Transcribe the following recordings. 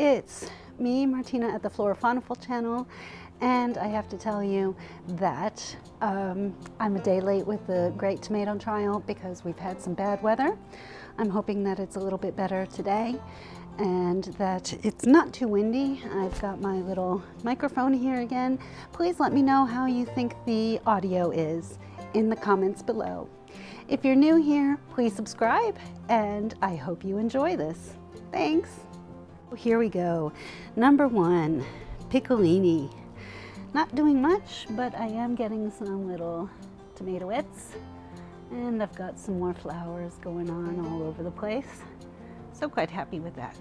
It's me, Martina, at the Flora Faunaful channel, and I have to tell you that I'm a day late with the great tomato trial because we've had some bad weather. I'm hoping that it's a little bit better today and that it's not too windy. I've got my little microphone here again. Please let me know how you think the audio is in the comments below. If you're new here, please subscribe, and I hope you enjoy this. Thanks. Here we go. Number 1, piccolini. Not doing much, but I am getting some little tomatoettes, and I've got some more flowers going on all over the place. So quite happy with that.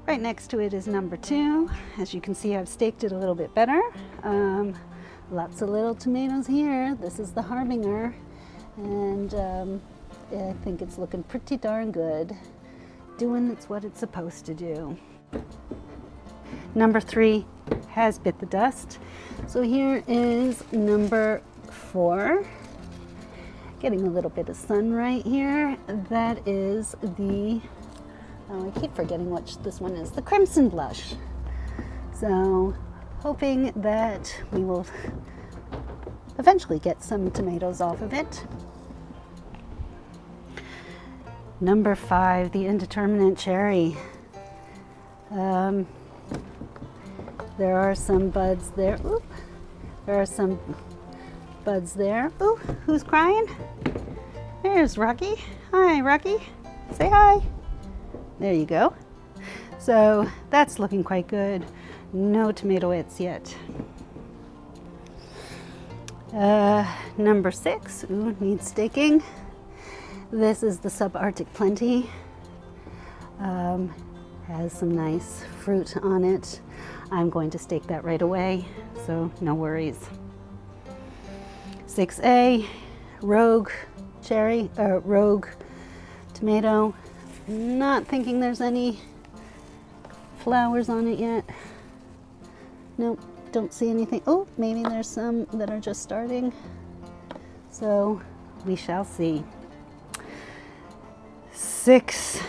Right next to it is number 2. As you can see, I've staked it a little bit better. Lots of little tomatoes here. This is the Harbinger, and I think it's looking pretty darn good. Doing what it's supposed to do. Number 3 has bit the dust. So here is number 4. Getting a little bit of sun right here. That is the, oh, I keep forgetting which this one is, the Crimson Blush. So hoping that we will eventually get some tomatoes off of it. Number 5, the Indeterminate Cherry. There are some buds there. Oop. There are some buds there. Ooh, who's crying? There's Rocky. Hi, Rocky. Say hi. There you go. So that's looking quite good. No tomatoettes yet. Number 6, ooh, needs staking. This is the Subarctic Plenty. Has some nice fruit on it. I'm going to stake that right away, so no worries. 6A, Rogue Cherry, Rogue Tomato. Not thinking there's any flowers on it yet. Nope, don't see anything. Oh, maybe there's some that are just starting. So we shall see. 6,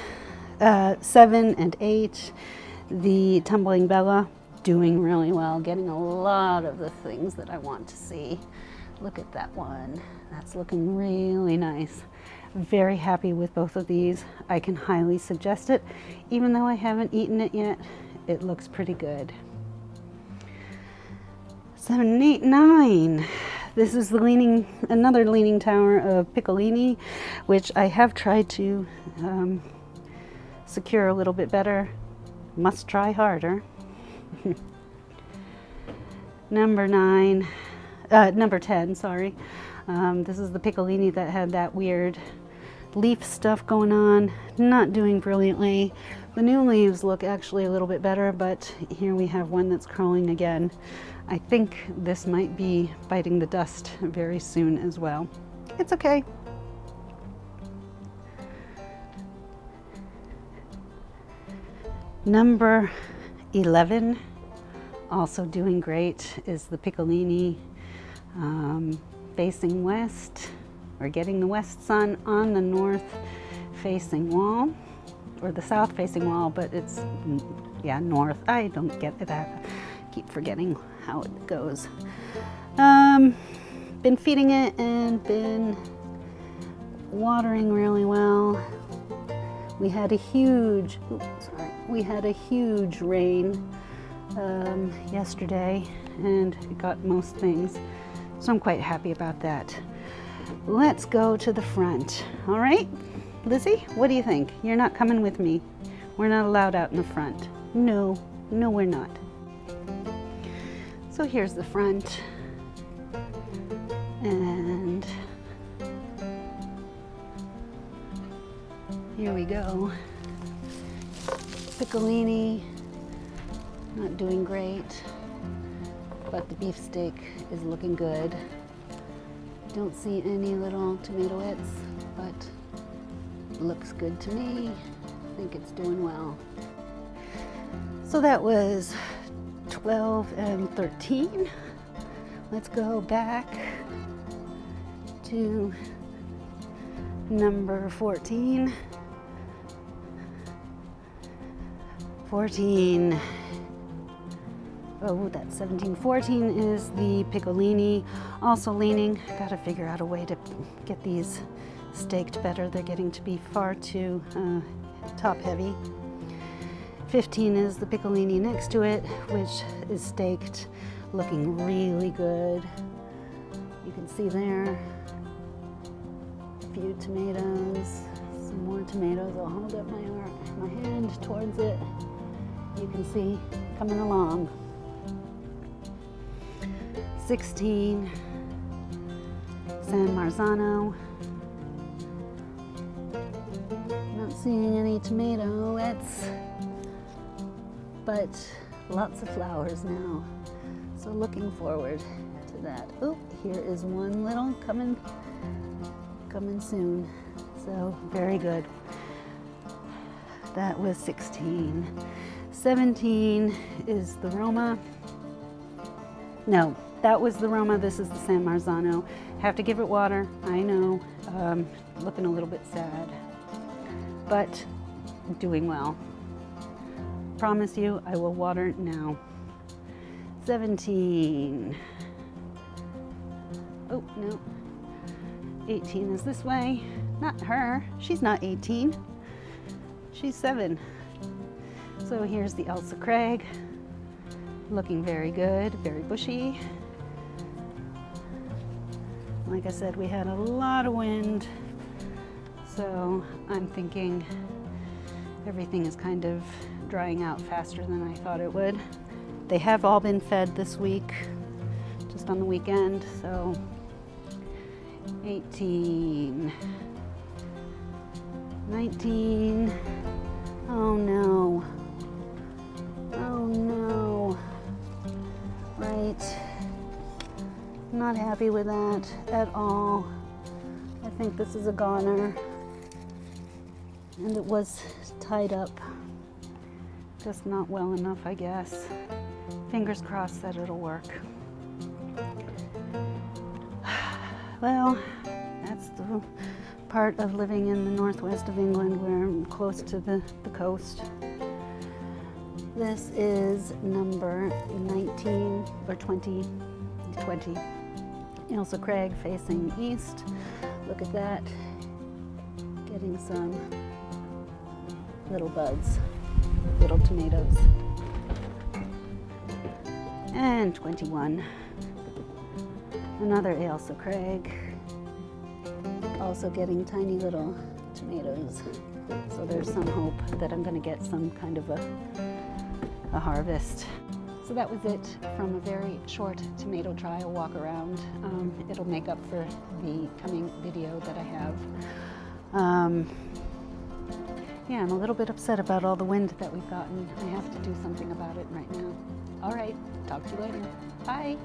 7, and 8, the Tumbling Bella, doing really well, getting a lot of the things that I want to see. Look at that one. That's looking really nice. Very happy with both of these. I can highly suggest it. Even though I haven't eaten it yet, it looks pretty good. 7, 8, 9. This is the another leaning tower of piccolini, which I have tried to secure a little bit better. Must try harder. Number 10, sorry. This is the piccolini that had that weird leaf stuff going on. Not doing brilliantly. The new leaves look actually a little bit better, but here we have one that's crawling again. I think this might be biting the dust very soon as well. It's okay. Number 11, also doing great, is the piccolini facing west. We're getting the west sun on the north facing wall, or the south facing wall, but it's, yeah, north. I don't get that. Keep forgetting how it goes. Been feeding it and been watering really well. We had a huge, rain yesterday, and it got most things, so I'm quite happy about that. Let's go to the front. All right, Lizzie, what do you think? You're not coming with me. We're not allowed out in the front. No, we're not. So here's the front, and here we go. Piccolini, not doing great, but the beefsteak is looking good. Don't see any little tomatoettes, but looks good to me. I think it's doing well. So that was 12 and 13. Let's go back to number 14. 14. Oh, that's 17. 14 is the piccolini, also leaning. Gotta figure out a way to get these staked better. They're getting to be far too top heavy. 15 is the piccolini next to it, which is staked, looking really good. You can see there a few tomatoes, some more tomatoes. I'll hold up my hand towards it. You can see coming along. 16, San Marzano. Not seeing any tomatoes, but lots of flowers now. So looking forward to that. Oh, here is one little coming soon. So very good. That was 16. 17 is the Roma. No, that was the Roma. This is the San Marzano. Have to give it water. I know. Looking a little bit sad, but doing well. Promise you, I will water now. 17. Oh, no. 18 is this way. Not her. She's not 18. She's 7. So here's the Elsa Craig. Looking very good, very bushy. Like I said, we had a lot of wind, so I'm thinking everything is kind of drying out faster than I thought it would. They have all been fed this week, just on the weekend, so 18, 19, oh no, oh no, right, not happy with that at all. I think this is a goner, and it was tied up, just not well enough, I guess. Fingers crossed that it'll work. Well, that's the part of living in the northwest of England where I'm close to the coast. This is number 19 or 20. Elsa Craig facing east. Look at that. Getting some little buds, little tomatoes. And 21. Another Elsa Craig. Also getting tiny little tomatoes. So there's some hope that I'm going to get some kind of a harvest. So that was it from a very short tomato trial walk around. It'll make up for the coming video that I have. Yeah, I'm a little bit upset about all the wind that we've gotten. I have to do something about it right now. All right, talk to you later. Bye.